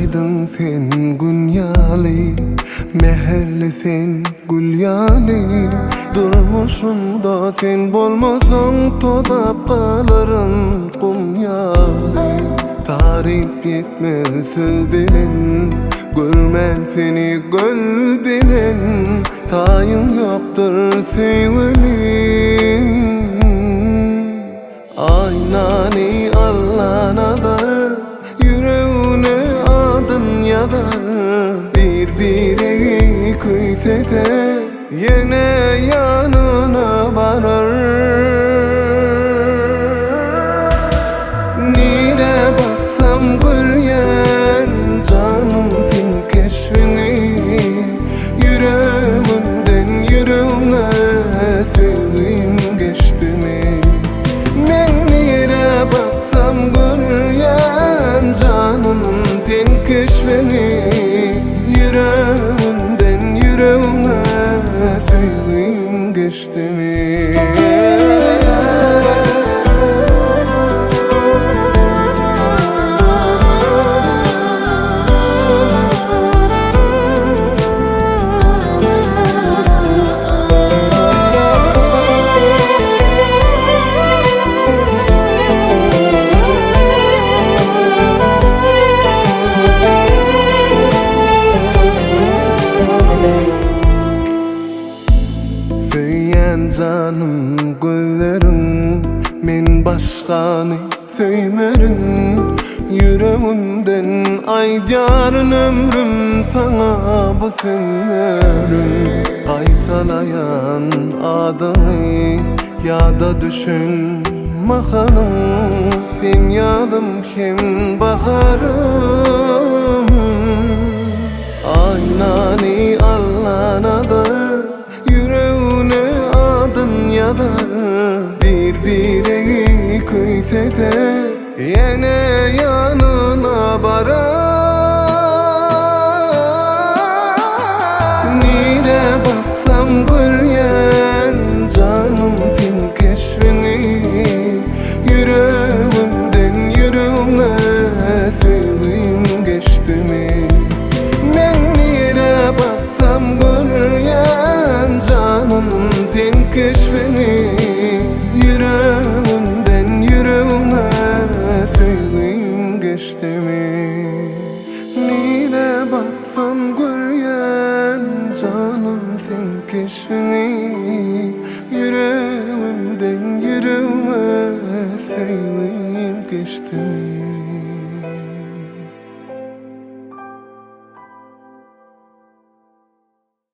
Açaydın sen günyali, meherli sen gülyali. Durmuşumda sen bolmasan tozap kalarım kumyali. Tarif yetmez söz bilen, görmem seni göz bilen. Tayın yoktur sevgilim. Aynani Allah nadar, yüreğine adın yadar. Bir kuyse de yine yanına varar. Nire baksam göryen canım sen keşfini. Yüreğimden yüreğime sevgim geçti mi? Men nire baksam göryen canım sen keşfini. Yüreğimden yüreğime sevgim geçti mi? Canım gözlerim, men başkanı söymerim. Yüreğimden aydarın ömrüm sana bu sözlerim. Aytalayan adını ya da düşün makanım. Sen yadım kim bakarım. Aynani Allah nadar, yüreğine adın yadar. Bir kuyse de yine yanına varar. Nire baksam göryen canım sen keşfini. Yüreğimden yüreğime sevgim geçti mi? Men nire baksam göryen canım sen keşfini. Yüreğimden yüreğime sevgim geçti mi? Nire baksam göryen canım sen keşfini.